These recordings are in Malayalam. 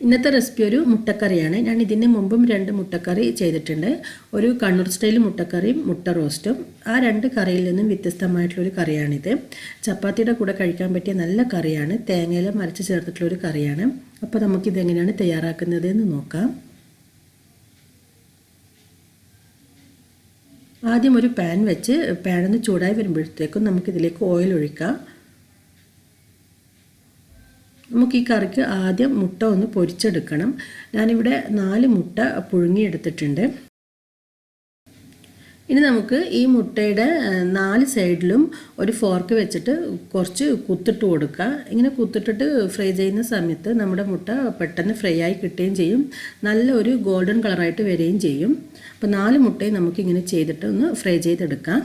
ഇന്നത്തെ റെസിപ്പി ഒരു മുട്ടക്കറിയാണ്. ഞാൻ ഇതിന് മുമ്പും 2 മുട്ടക്കറി ചെയ്തിട്ടുണ്ട്. ഒരു കണ്ണൂർ സ്റ്റൈൽ മുട്ടക്കറിയും മുട്ട റോസ്റ്റും. ആ 2 കറിയിൽ നിന്നും വ്യത്യസ്തമായിട്ടുള്ളൊരു കറിയാണിത്. ചപ്പാത്തിയുടെ കൂടെ കഴിക്കാൻ പറ്റിയ നല്ല കറിയാണ്. തേങ്ങയില അരച്ച് ചേർത്തിട്ടുള്ളൊരു കറിയാണ്. അപ്പോൾ നമുക്കിതെങ്ങനെയാണ് തയ്യാറാക്കുന്നത് എന്ന് നോക്കാം. ആദ്യം ഒരു പാൻ വെച്ച് പാനൊന്ന് ചൂടായി വരുമ്പോഴത്തേക്കും നമുക്കിതിലേക്ക് ഓയിൽ ഒഴിക്കാം. നമുക്ക് ഈ കറിക്ക് ആദ്യം മുട്ട ഒന്ന് പൊരിച്ചെടുക്കണം. ഞാനിവിടെ 4 മുട്ട പുഴുങ്ങിയെടുത്തിട്ടുണ്ട്. ഇനി നമുക്ക് ഈ മുട്ടയുടെ 4 സൈഡിലും ഒരു ഫോർക്ക് വെച്ചിട്ട് കുറച്ച് കുത്തിട്ട് കൊടുക്കുക. ഇങ്ങനെ കുത്തിട്ടിട്ട് ഫ്രൈ ചെയ്യുന്ന സമയത്ത് നമ്മുടെ മുട്ട പെട്ടെന്ന് ഫ്രൈ ആയി കിട്ടുകയും ചെയ്യും, നല്ലൊരു ഗോൾഡൻ കളറായിട്ട് വരികയും ചെയ്യും. അപ്പോൾ 4 മുട്ടയും നമുക്കിങ്ങനെ ചെയ്തിട്ട് ഒന്ന് ഫ്രൈ ചെയ്തെടുക്കാം.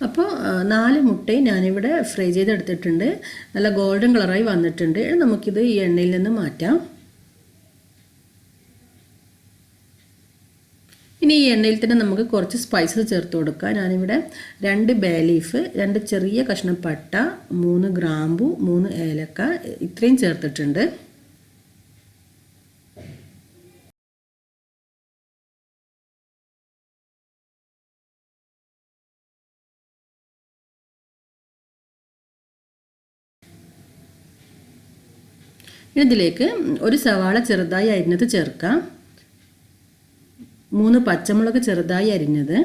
അപ്പോൾ 4 മുട്ടയും ഞാനിവിടെ ഫ്രൈ ചെയ്തെടുത്തിട്ടുണ്ട്. നല്ല ഗോൾഡൻ കളറായി വന്നിട്ടുണ്ട്. നമുക്കിത് ഈ എണ്ണയിൽ നിന്ന് മാറ്റാം. ഇനി ഈ എണ്ണയിൽ തന്നെ നമുക്ക് കുറച്ച് സ്പൈസസ് ചേർത്ത് കൊടുക്കാം. ഞാനിവിടെ 2 ബേ ലീഫ്, 2 ചെറിയ കഷ്ണം പട്ട, 3 ഗ്രാമ്പു, 3 ഏലക്ക ഇത്രയും ചേർത്തിട്ടുണ്ട്. ഇതിലേക്ക് ഒരു സവാള ചെറുതായി അരിഞ്ഞത് ചേർക്കാം. 3 പച്ചമുളക് ചെറുതായി അരിഞ്ഞത്,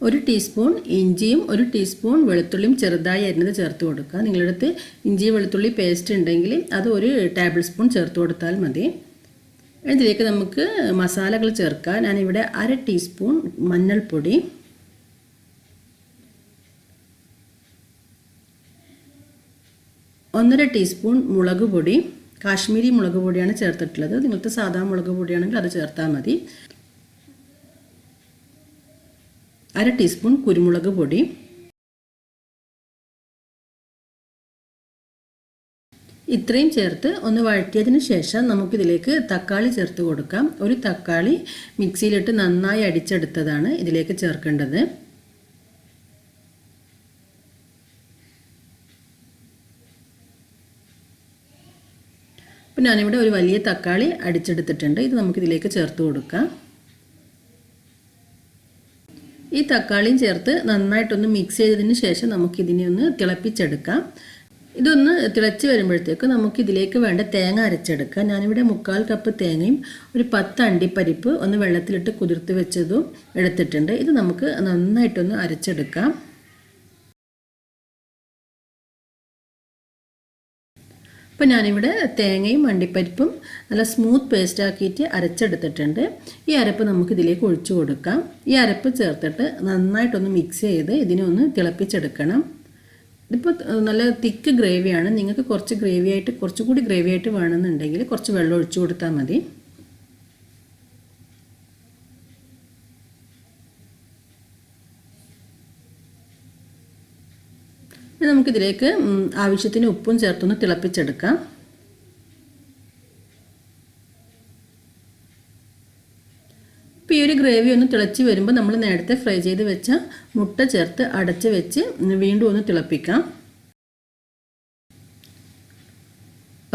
1 ടീസ്പൂൺ ഇഞ്ചിയും 1 ടീസ്പൂൺ വെളുത്തുള്ളിയും ചെറുതായി അരിഞ്ഞത് ചേർത്ത് കൊടുക്കുക. നിങ്ങളുടെ അടുത്ത് ഇഞ്ചി വെളുത്തുള്ളി പേസ്റ്റ് ഉണ്ടെങ്കിൽ അത് 1 ടേബിൾ സ്പൂൺ ചേർത്ത് കൊടുത്താൽ മതി. ഇതിലേക്ക് നമുക്ക് മസാലകൾ ചേർക്കാം. ഞാനിവിടെ 1/2 ടീസ്പൂൺ മഞ്ഞൾപ്പൊടി, 1/2 ടീസ്പൂൺ മുളക് പൊടി, കാശ്മീരി മുളക് പൊടിയാണ് ചേർത്തിട്ടുള്ളത്. നിങ്ങൾക്ക് സാധാ മുളക് പൊടിയാണെങ്കിൽ അത് ചേർത്താൽ മതി. 1/2 ടീസ്പൂൺ കുരുമുളക് പൊടി, ഇത്രയും ചേർത്ത് ഒന്ന് വഴറ്റിയതിന് ശേഷം നമുക്കിതിലേക്ക് തക്കാളി ചേർത്ത് കൊടുക്കാം. ഒരു തക്കാളി മിക്സിയിലിട്ട് നന്നായി അടിച്ചെടുത്തതാണ് ഇതിലേക്ക് ചേർക്കേണ്ടത്. അപ്പോൾ ഞാനിവിടെ ഒരു വലിയ തക്കാളി അടിച്ചെടുത്തിട്ടുണ്ട്. ഇത് നമുക്കിതിലേക്ക് ചേർത്ത് കൊടുക്കാം. ഈ തക്കാളിയും ചേർത്ത് നന്നായിട്ടൊന്ന് മിക്സ് ചെയ്തതിന് ശേഷം നമുക്കിതിനെ ഒന്ന് തിളപ്പിച്ചെടുക്കാം. ഇതൊന്ന് തിളച്ച് വരുമ്പോഴത്തേക്ക് നമുക്കിതിലേക്ക് വേണ്ട തേങ്ങ അരച്ചെടുക്കാം. ഞാനിവിടെ 1/4 കപ്പ് തേങ്ങയും ഒരു 10 അണ്ടിപ്പരിപ്പ് ഒന്ന് വെള്ളത്തിലിട്ട് കുതിർത്ത് വെച്ചതും എടുത്തിട്ടുണ്ട്. ഇത് നമുക്ക് നന്നായിട്ടൊന്ന് അരച്ചെടുക്കാം. അപ്പോൾ ഞാനിവിടെ തേങ്ങയും അണ്ടിപ്പരിപ്പും നല്ല സ്മൂത്ത് പേസ്റ്റ് ആക്കിയിട്ട് അരച്ചെടുത്തിട്ടുണ്ട്. ഈ അരപ്പ് നമുക്കിതിലേക്ക് ഒഴിച്ചു കൊടുക്കാം. ഈ അരപ്പ് ചേർത്തിട്ട് നന്നായിട്ടൊന്ന് മിക്സ് ചെയ്ത് ഇതിനെ ഒന്ന് തിളപ്പിച്ചെടുക്കണം. ഇതിപ്പോൾ നല്ല തിക്ക് ഗ്രേവിയാണ്. നിങ്ങൾക്ക് കുറച്ചുകൂടി ഗ്രേവി ആയിട്ട് വേണമെന്നുണ്ടെങ്കിൽ കുറച്ച് വെള്ളം ഒഴിച്ചു കൊടുത്താൽ മതി. നമുക്കിതിലേക്ക് ആവശ്യത്തിന് ഉപ്പും ചേർത്തൊന്ന് തിളപ്പിച്ചെടുക്കാം. ഇപ്പോൾ ഈ ഒരു ഗ്രേവി ഒന്ന് തിളച്ച് വരുമ്പോൾ നമ്മൾ നേരത്തെ ഫ്രൈ ചെയ്ത് വെച്ച മുട്ട ചേർത്ത് അടച്ച് വെച്ച് വീണ്ടും ഒന്ന് തിളപ്പിക്കാം.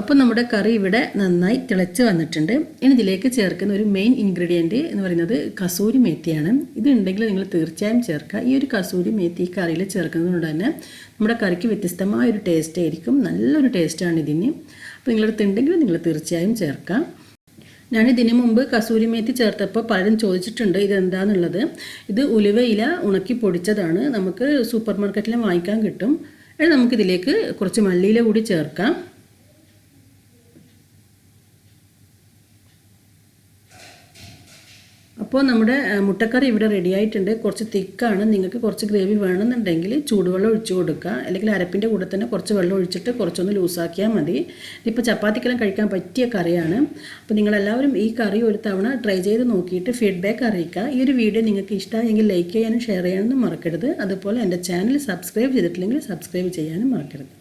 അപ്പോൾ നമ്മുടെ കറി ഇവിടെ നന്നായി തിളച്ച് വന്നിട്ടുണ്ട്. ഇനി ഇതിലേക്ക് ചേർക്കുന്ന ഒരു മെയിൻ ഇൻഗ്രീഡിയൻറ്റ് എന്ന് പറയുന്നത് കസൂരി മേത്തിയാണ്. ഇത് ഉണ്ടെങ്കിൽ നിങ്ങൾ തീർച്ചയായും ചേർക്കുക. ഈ ഒരു കസൂരി മേത്തി കറിയിൽ ചേർക്കുന്നത് കൊണ്ട് തന്നെ നമ്മുടെ കറിക്ക് വ്യത്യസ്തമായൊരു ടേസ്റ്റ് ആയിരിക്കും. നല്ലൊരു ടേസ്റ്റാണ് ഇതിന്. അപ്പോൾ നിങ്ങളടുത്ത് ഉണ്ടെങ്കിൽ നിങ്ങൾ തീർച്ചയായും ചേർക്കാം. ഞാനിതിന് മുമ്പ് കസൂരി മേത്തി ചേർത്തപ്പോൾ പലരും ചോദിച്ചിട്ടുണ്ട് ഇതെന്താണെന്നുള്ളത്. ഇത് ഉലുവയില ഉണക്കി പൊടിച്ചതാണ്. നമുക്ക് സൂപ്പർ മാർക്കറ്റിൽ വാങ്ങിക്കാൻ കിട്ടും. നമുക്കിതിലേക്ക് കുറച്ച് മല്ലിയില കൂടി ചേർക്കാം. അപ്പോൾ നമ്മുടെ മുട്ടക്കറി ഇവിടെ റെഡി ആയിട്ടുണ്ട്. കുറച്ച് തിക്കാണ്. നിങ്ങൾക്ക് കുറച്ച് ഗ്രേവി വേണമെന്നുണ്ടെങ്കിൽ ചൂടുവെള്ളം ഒഴിച്ചു കൊടുക്കുക. അല്ലെങ്കിൽ അരപ്പിൻ്റെ കൂടെ തന്നെ കുറച്ച് വെള്ളം ഒഴിച്ചിട്ട് കുറച്ചൊന്ന് ലൂസാക്കിയാൽ മതി. ഇപ്പോൾ ചപ്പാത്തിക്കെല്ലാം കഴിക്കാൻ പറ്റിയ കറിയാണ്. അപ്പോൾ നിങ്ങളെല്ലാവരും ഈ കറി ഒരു തവണ ട്രൈ ചെയ്ത് നോക്കിയിട്ട് ഫീഡ്ബാക്ക് അറിയിക്കുക. ഈ ഒരു വീഡിയോ നിങ്ങൾക്ക് ഇഷ്ടമായെങ്കിൽ ലൈക്ക് ചെയ്യാനും ഷെയർ ചെയ്യാനും മറക്കരുത്. അതുപോലെ എൻ്റെ ചാനൽ സബ്സ്ക്രൈബ് ചെയ്തിട്ടില്ലെങ്കിൽ സബ്സ്ക്രൈബ് ചെയ്യാനും മറക്കരുത്.